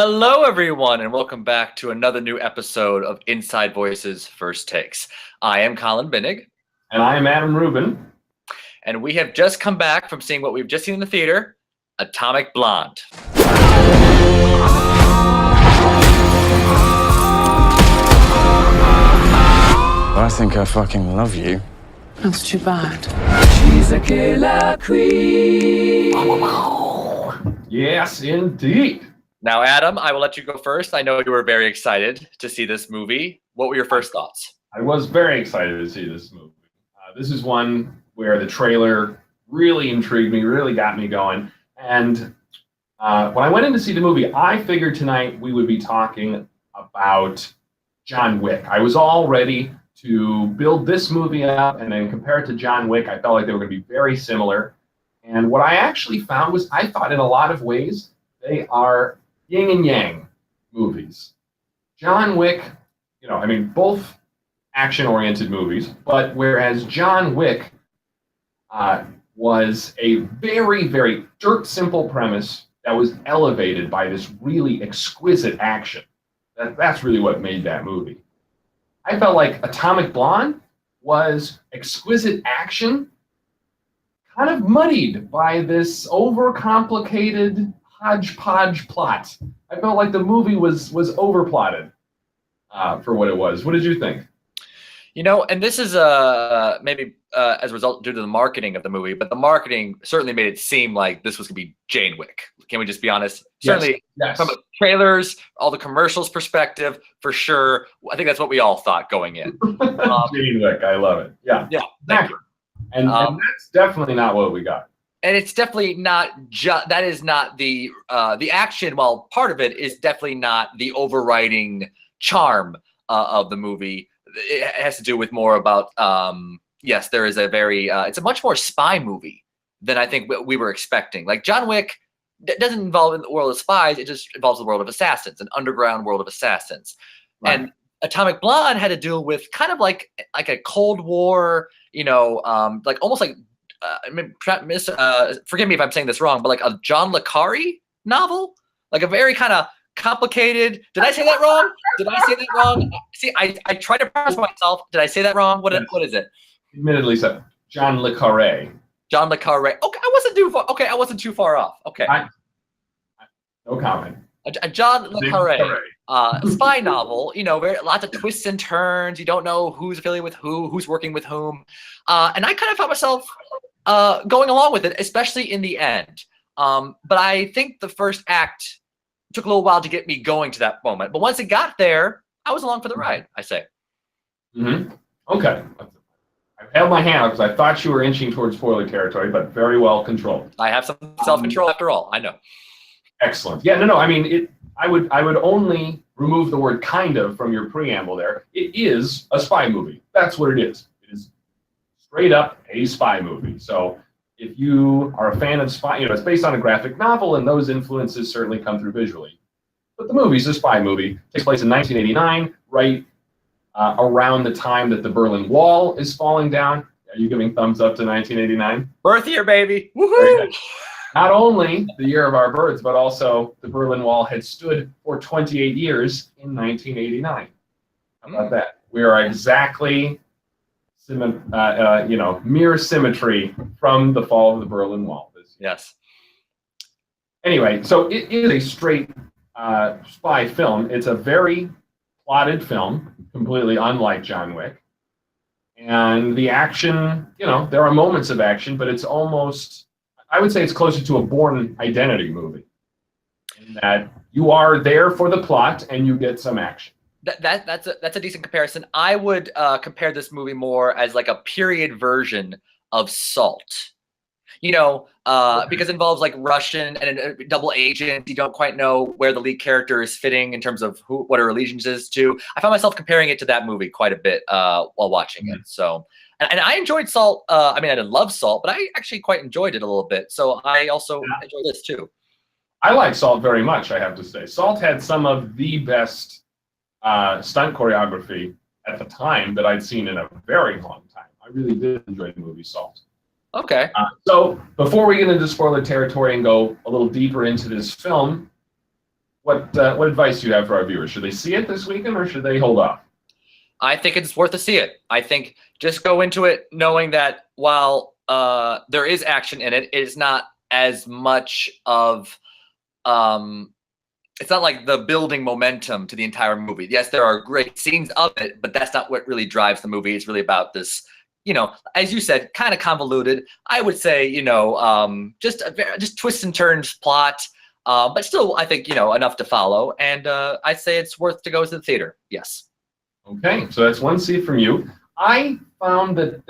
Hello, everyone, and welcome back to another new episode of Inside Voices First Takes. I am Colin Binnig. And I am Adam Rubin. And we have just come back from seeing what we've just seen in the theater, Atomic Blonde. I think I fucking love you. That's too bad. She's a killer queen. Yes, indeed. Now, Adam, I will let you go first. I know you were very excited to see this movie. What were your first thoughts? I was very excited to see this movie. This is one where the trailer really intrigued me, really got me going. And when I went in to see the movie, I figured tonight we would be talking about John Wick. I was all ready to build this movie up and then compare it to John Wick. I felt like they were going to be very similar. And what I actually found was I thought in a lot of ways they are yin and yang movies. John Wick, both action-oriented movies, but whereas John Wick was a very, very dirt simple premise that was elevated by this really exquisite action. That's really what made that movie. I felt like Atomic Blonde was exquisite action, kind of muddied by this overcomplicated hodgepodge plot. I felt like the movie was overplotted for what it was. What did you think? And this is maybe as a result due to the marketing of the movie, but the marketing certainly made it seem like this was going to be Jane Wick. Can we just be honest? Yes. Certainly, yes. From the trailers, all the commercials perspective, for sure. I think that's what we all thought going in. Jane Wick, I love it. Yeah. Yeah, thank you. And that's definitely not what we got. And it's definitely not that is not the action. While part of it is definitely not the overriding charm of the movie. It has to do with more about yes, there is a very it's a much more spy movie than I think we were expecting. Like John Wick doesn't involve in the world of spies; it just involves the world of assassins, an underground world of assassins. Right. And Atomic Blonde had to deal with kind of like a Cold War, like almost like forgive me if I'm saying this wrong, but like a John le Carre novel, like a very kind of complicated. Did I say that wrong? See, I try to pronounce myself. Did I say that wrong? What is it? Admittedly, so John le Carre. John le Carre. Okay, I wasn't too far off. Okay. No comment. A John le Carre, spy novel. Lots of twists and turns. You don't know who's affiliated with who's working with whom, and I kind of found myself going along with it, especially in the end. But I think the first act took a little while to get me going to that moment. But once it got there, I was along for the ride, I say. Mm-hmm. Okay. I held my hand up because I thought you were inching towards spoiler territory, but very well controlled. I have some self-control after all. I know. Excellent. Yeah, no. I mean, I would only remove the word "kind of" from your preamble there. It is a spy movie. That's what it is. It is straight up a spy movie. So if you are a fan of spy, it's based on a graphic novel, and those influences certainly come through visually. But the movie's a spy movie. It takes place in 1989, right around the time that the Berlin Wall is falling down. Are you giving thumbs up to 1989? Birth year, baby. Woohoo! Not only the year of our births, but also the Berlin Wall had stood for 28 years in 1989. How about that? We are exactly mirror symmetry from the fall of the Berlin Wall. Yes. Anyway, so it is a straight spy film. It's a very plotted film, completely unlike John Wick. And the action, there are moments of action, but it's almost, I would say it's closer to a Bourne Identity movie. In that you are there for the plot and you get some action. That's a decent comparison. I would compare this movie more as like a period version of Salt. Because it involves like Russian and a double agent. You don't quite know where the lead character is fitting in terms of what her allegiance is to. I found myself comparing it to that movie quite a bit while watching it. So, and I enjoyed Salt. I didn't love Salt, but I actually quite enjoyed it a little bit. So I also enjoy this too. I like Salt very much, I have to say. Salt had some of the best stunt choreography at the time that I'd seen in a very long time. I really did enjoy the movie Salt. Okay. So before we get into spoiler territory and go a little deeper into this film, what advice do you have for our viewers? Should they see it this weekend or should they hold off? I think it's worth to see it. I think just go into it knowing that while there is action in it, it is not as much of it's not like the building momentum to the entire movie. Yes, there are great scenes of it, but that's not what really drives the movie. It's really about this, as you said, kind of convoluted. I would say, just twists and turns plot, but still, I think, enough to follow. And I'd say it's worth to go to the theater. Yes. Okay, so that's one seat from you. I found that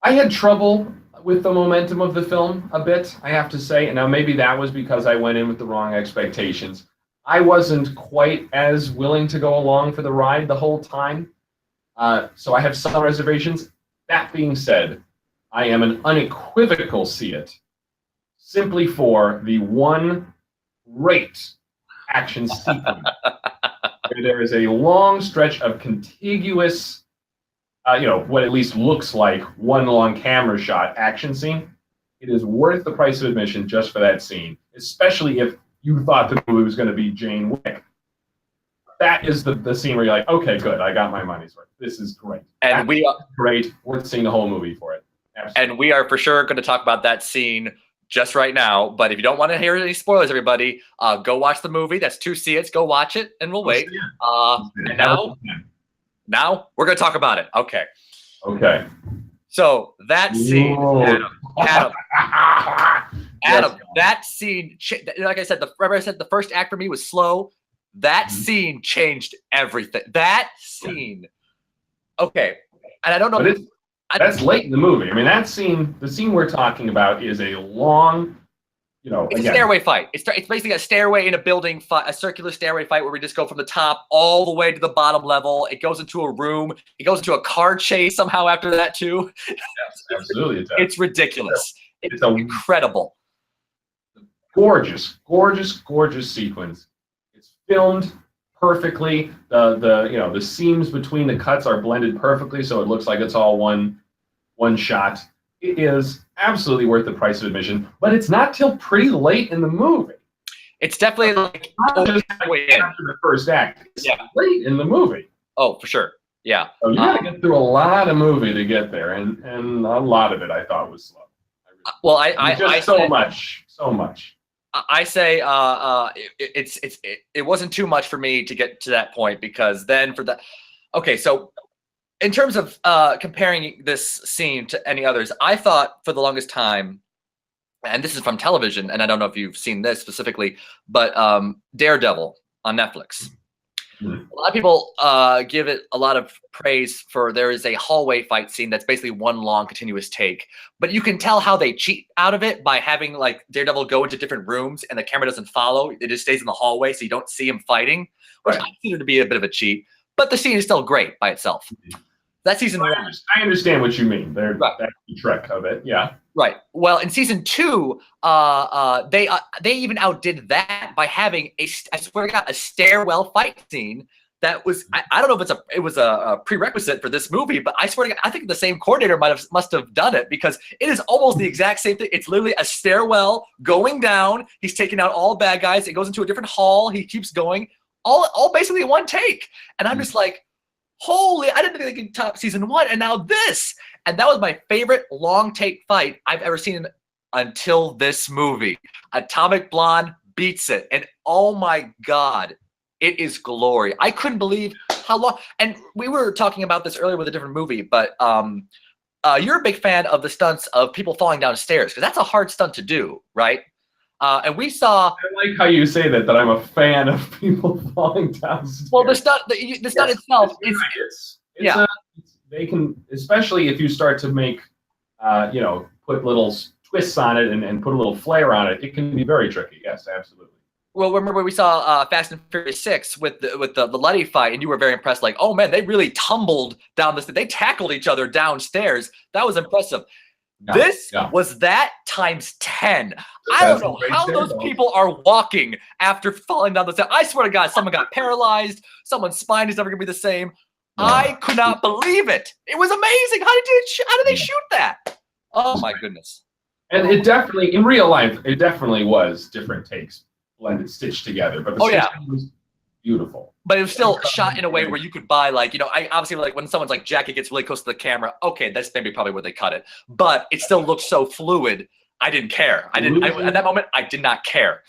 I had trouble with the momentum of the film a bit, I have to say. And now maybe that was because I went in with the wrong expectations. I wasn't quite as willing to go along for the ride the whole time. So I have some reservations. That being said, I am an unequivocal see it simply for the one great action sequence. There is a long stretch of contiguous, what at least looks like one long camera shot action scene. It is worth the price of admission just for that scene, especially if you thought the movie was going to be Jane Wick. That is the scene where you're like, okay, good, I got my money's worth. This is great. And we are great. Worth seeing the whole movie for it. Absolutely. And we are for sure going to talk about that scene just right now. But if you don't want to hear any spoilers, everybody, go watch the movie. That's 2 see-its. Go watch it, and we'll wait. And now we're going to talk about it. Okay. Okay. So that scene, Adam, that scene, like I said, the first act for me was slow. That scene changed everything. That scene. Okay. And I don't know. That's late in the movie. I mean, that scene, the scene we're talking about is a long, it's a stairway fight. It's basically a stairway in a building fight, a circular stairway fight where we just go from the top all the way to the bottom level. It goes into a room. It goes into a car chase somehow after that too. Yes, absolutely. It's ridiculous. It's incredible. Gorgeous, gorgeous, gorgeous sequence. It's filmed perfectly. The seams between the cuts are blended perfectly, so it looks like it's all one shot. It is absolutely worth the price of admission, but it's not till pretty late in the movie. It's definitely like after the first act. It's late in the movie. Oh, for sure. Yeah. So you got to get through a lot of movie to get there, and a lot of it I thought was slow. So much. I say it wasn't too much for me to get to that point, because then for that. Okay, so in terms of comparing this scene to any others, I thought for the longest time, and this is from television, and I don't know if you've seen this specifically, but Daredevil on Netflix. Mm-hmm. A lot of people give it a lot of praise for there is a hallway fight scene that's basically one long continuous take, but you can tell how they cheat out of it by having like Daredevil go into different rooms and the camera doesn't follow. It just stays in the hallway, so you don't see him fighting, which I consider to be a bit of a cheat, but the scene is still great by itself. Mm-hmm. That's season 1. I understand what you mean. That's the trick of it. Yeah. Right. Well, in season 2, they even outdid that by having I swear to God, a stairwell fight scene that was I don't know if it was a prerequisite for this movie, but I swear to God, I think the same coordinator must have done it, because it is almost the exact same thing. It's literally a stairwell going down. He's taking out all bad guys. It goes into a different hall. He keeps going, all basically in one take, and I'm just like, holy, I didn't think they could top season 1, and now this. And that was my favorite long take fight I've ever seen until this movie. Atomic Blonde beats it. And oh my God, it is glory. I couldn't believe how long. And we were talking about this earlier with a different movie, but you're a big fan of the stunts of people falling down stairs, because that's a hard stunt to do, right? And we saw. I like how you say that I'm a fan of people falling downstairs. Well, the stunt itself is. They can, especially if you start to make, put little twists on it and put a little flair on it. It can be very tricky. Yes, absolutely. Well, remember we saw Fast and Furious 6 with the Letty fight, and you were very impressed. Like, oh man, they really tumbled down this. They tackled each other downstairs. That was impressive. This was that times 10. I don't know how those people are walking after falling down the stairs. I swear to God, someone got paralyzed. Someone's spine is never gonna be the same. I could not believe it. It was amazing. How did they shoot that? Oh my goodness. And it definitely, in real life, it definitely was different takes blended, stitched together. But the stitching was beautiful. But it was still shot in a way where you could buy, like, I obviously, like, when someone's like jacket gets really close to the camera, okay, that's maybe probably where they cut it. But it still looks so fluid. I didn't care. At that moment, I did not care.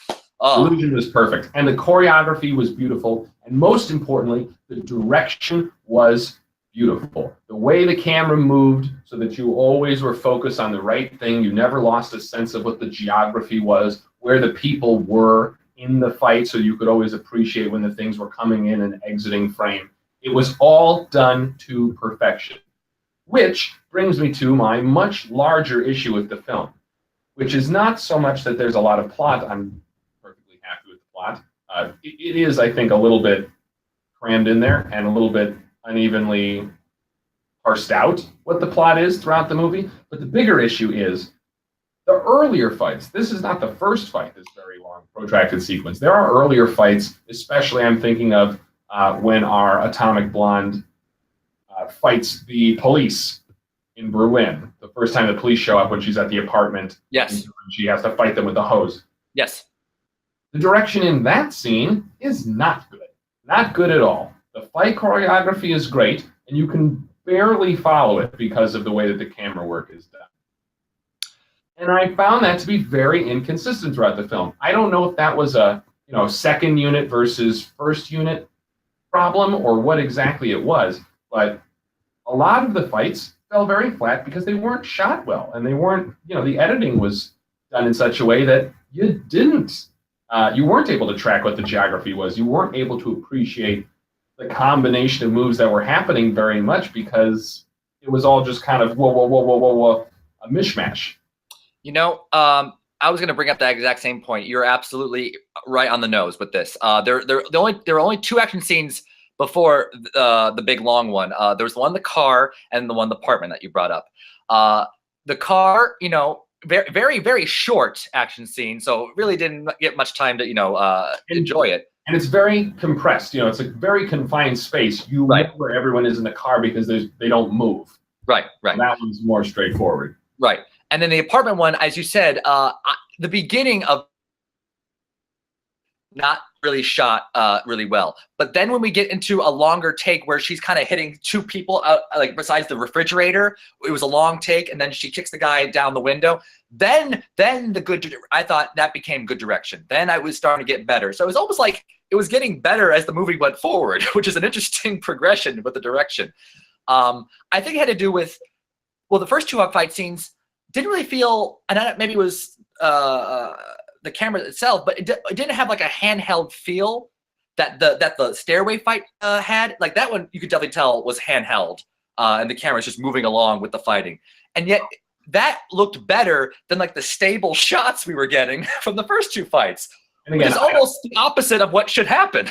Illusion was perfect, and the choreography was beautiful, and most importantly, the direction was beautiful. The way the camera moved so that you always were focused on the right thing. You never lost a sense of what the geography was, where the people were in the fight, so you could always appreciate when the things were coming in and exiting frame. It was all done to perfection, which brings me to my much larger issue with the film, which is not so much that there's a lot of plot. I'm perfectly happy with the plot. It is, I think, a little bit crammed in there and a little bit unevenly parsed out what the plot is throughout the movie. But the bigger issue is the earlier fights. This is not the first fight, this very long, protracted sequence. There are earlier fights, especially I'm thinking of when our Atomic Blonde fights the police in Bruin. The first time the police show up when she's at the apartment. Yes. She has to fight them with the hose. Yes. The direction in that scene is not good. Not good at all. The fight choreography is great, and you can barely follow it because of the way that the camera work is done. And I found that to be very inconsistent throughout the film. I don't know if that was a second unit versus first unit problem or what exactly it was, but a lot of the fights fell very flat because they weren't shot well, and they weren't, the editing was done in such a way that you weren't able to track what the geography was. You weren't able to appreciate the combination of moves that were happening very much because it was all just kind of whoa, a mishmash. I was going to bring up that exact same point. You're absolutely right on the nose with this. There were only two action scenes before the big long one. There was the one in the car and the one in the apartment that you brought up. The car, very, very, very short action scene, so really didn't get much time to enjoy it. And it's very compressed. It's a very confined space. You know where everyone is in the car because they don't move. Right. And that one's more straightforward. Right. And then the apartment one, as you said, the beginning of not really shot really well. But then when we get into a longer take where she's kind of hitting two people out, like besides the refrigerator, it was a long take, and then she kicks the guy down the window. Then I thought that became good direction. Then I was starting to get better. So it was almost like it was getting better as the movie went forward, which is an interesting progression with the direction. I think it had to do with, the first two fight scenes didn't really feel, and maybe it was the camera itself, but it didn't have like a handheld feel that the stairway fight had. Like that one, you could definitely tell was handheld, and the camera's just moving along with the fighting. And yet that looked better than like the stable shots we were getting from the first two fights. And again, which is almost the opposite of what should happen.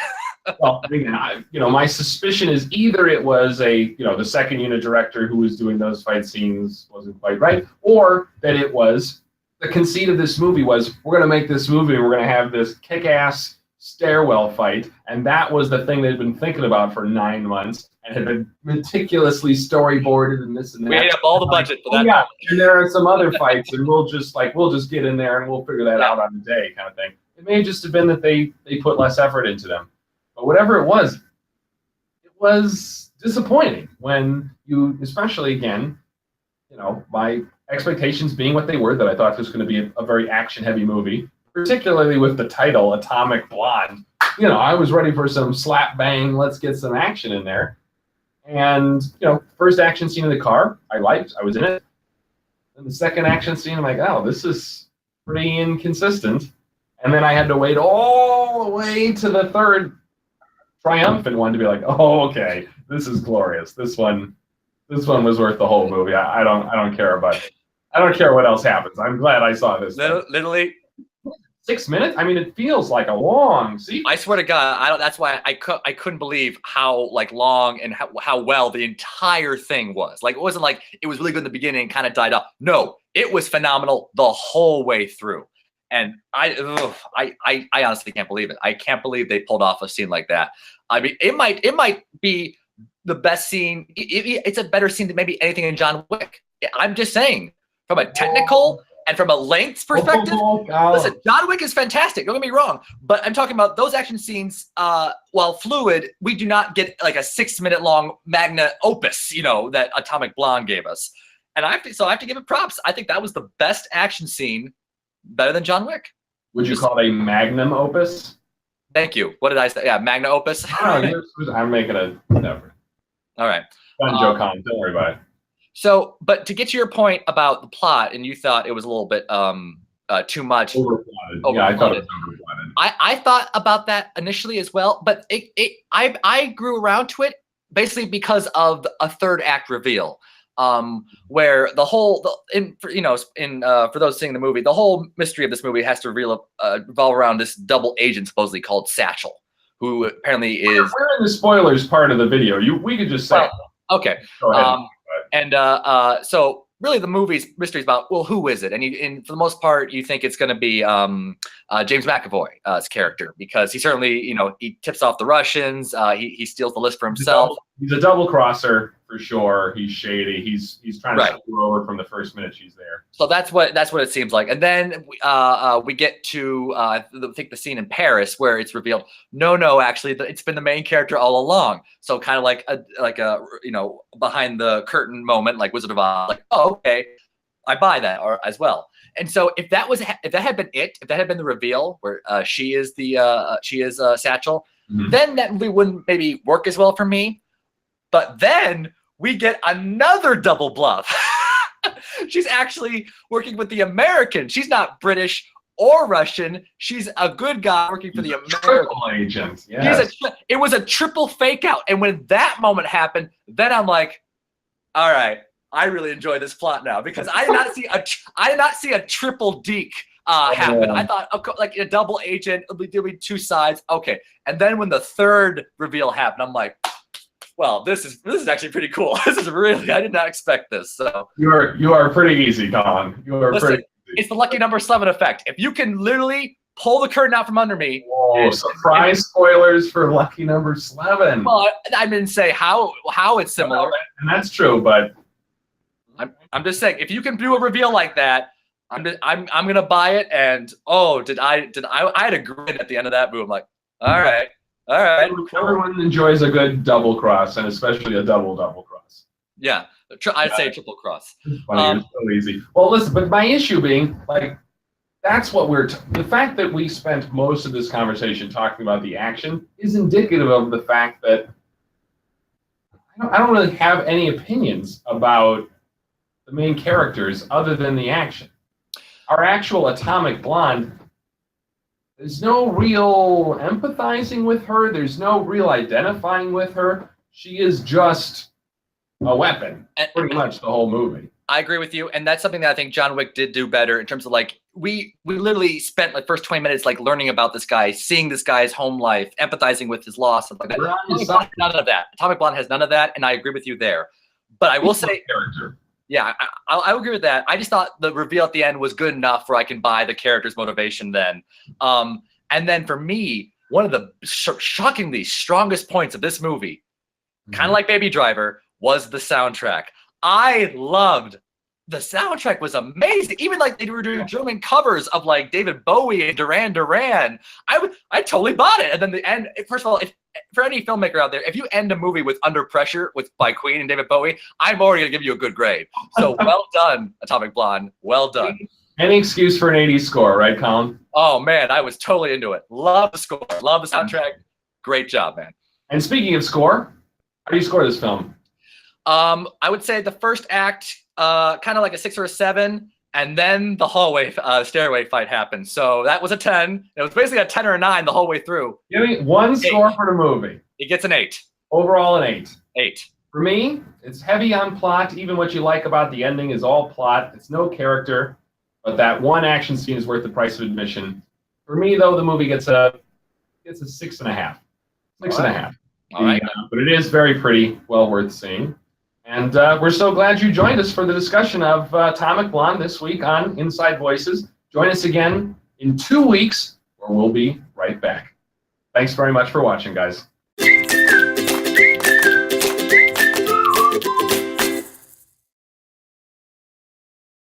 Well, again, my suspicion is either it was the second unit director who was doing those fight scenes wasn't quite right, or that it was the conceit of this movie was we're going to make this movie and we're going to have this kick-ass stairwell fight, and that was the thing they'd been thinking about for 9 months and had been meticulously storyboarded and this and that. We ate up all the budget for that. Yeah, and there are some other fights, and we'll just get in there and we'll figure that out on the day, kind of thing. It may just have been that they put less effort into them. But whatever it was disappointing when you, especially again, my expectations being what they were, that I thought this was going to be a very action-heavy movie, particularly with the title Atomic Blonde. I was ready for some slap bang, let's get some action in there. And first action scene in the car, I liked, I was in it. And the second action scene, I'm like, oh, this is pretty inconsistent. And then I had to wait all the way to the third triumphant one to be like, oh, okay, this is glorious. This one was worth the whole movie. I don't care about it. I don't care what else happens. I'm glad I saw this. Literally 6 minutes. I mean, it feels like a long sequence. I swear to God, that's why I couldn't believe how long and how well the entire thing was. Like, it wasn't like it was really good in the beginning and kind of died off. No, it was phenomenal the whole way through. And I honestly can't believe it. I can't believe they pulled off a scene like that. I mean, it might be the best scene. It's a better scene than maybe anything in John Wick. I'm just saying, from a technical And from a lengths perspective, listen, John Wick is fantastic. Don't get me wrong, but I'm talking about those action scenes. While fluid, we do not get like a 6-minute long magna opus, that Atomic Blonde gave us. And I have to give it props. I think that was the best action scene, better than John Wick. Would you call it a magnum opus? Thank you. What did I say? Yeah, magna opus. I'm making a whatever. All right. Fun joke, Colin. Don't worry about it. So, but to get to your point about the plot, and you thought it was a little bit too much. Overplotted. Yeah, I thought it was overplotted. I thought about that initially as well, but I grew around to it basically because of a third act reveal, where for those seeing the movie, the whole mystery of this movie has to revolve around this double agent supposedly called Satchel, who apparently is. We're in the spoilers part of the video. We could just say. Well, okay. Go ahead. So really the movie's mystery is about, well, who is it? And for the most part, you think it's going to be James McAvoy's character, because he certainly, he tips off the Russians. He steals the list for himself. He's a double crosser for sure. He's shady. He's trying to screw her over from the first minute she's there. So that's what it seems like. And then we get to I think the scene in Paris where it's revealed, no, actually it's been the main character all along. So kind of like a behind the curtain moment, like Wizard of Oz. Like, oh, okay, I buy that as well. And so if that had been the reveal where she is Satchel, then that movie wouldn't maybe work as well for me. But then we get another double bluff. She's actually working with the American. She's not British or Russian. She's a good guy working for the American. Triple agent. Yes. It was a triple fake out. And when that moment happened, then I'm like, all right, I really enjoy this plot now, because I did not see a triple deke happen. I thought, like a double agent, there'll be two sides. Okay. And then when the third reveal happened, I'm like, well, this is actually pretty cool. This is really, I did not expect this. So you are pretty easy, Colin. Pretty easy. It's the lucky number 11 effect. If you can literally pull the curtain out from under me. Oh, surprise spoilers for lucky number 11. Well, I didn't say how it's similar. And that's true, but I'm just saying, if you can do a reveal like that, I'm gonna buy it. And I had a grin at the end of that movie. I'm like, all right. Everyone enjoys a good double cross, and especially a double cross. Yeah, I'd say triple cross. Funny, it's so easy. Well, listen, but my issue being, like, that's what the fact that we spent most of this conversation talking about the action is indicative of the fact that I don't really have any opinions about the main characters other than the action. Our actual Atomic Blonde, there's no real empathizing with her. There's no real identifying with her. She is just a weapon, pretty much the whole movie. I agree with you, and that's something that I think John Wick did do better in terms of, like, we literally spent like first 20 minutes like learning about this guy, seeing this guy's home life, empathizing with his loss, stuff like that. None of that. Atomic Blonde has none of that, and I agree with you there. But I will say, character. Yeah, I agree with that. I just thought the reveal at the end was good enough where I can buy the character's motivation then. And then for me, one of the shockingly strongest points of this movie, kind of like Baby Driver, was the soundtrack. I loved the soundtrack. Was amazing. Even like they were doing German covers of like David Bowie and Duran Duran. I totally bought it. And then the end. First of all, for any filmmaker out there, if you end a movie with Under Pressure by Queen and David Bowie, I'm already gonna give you a good grade. So well done, Atomic Blonde. Well done. Any excuse for an 80s score, right, Colin? Oh man, I was totally into it. Love the score. Love the soundtrack. Great job, man. And speaking of score, how do you score this film? I would say the first act, kind of like a 6 or a 7, and then the hallway, stairway fight happened. So that was a 10. It was basically a 10 or a 9 the whole way through. Give me one score for the movie. It gets an 8. Overall, an 8. 8. For me, it's heavy on plot. Even what you like about the ending is all plot. It's no character, but that one action scene is worth the price of admission. For me, though, the movie gets a 6.5. 6.5. All right. But it is very pretty, well worth seeing. And we're so glad you joined us for the discussion of Atomic Blonde this week on Inside Voices. Join us again in 2 weeks, where we'll be right back. Thanks very much for watching, guys.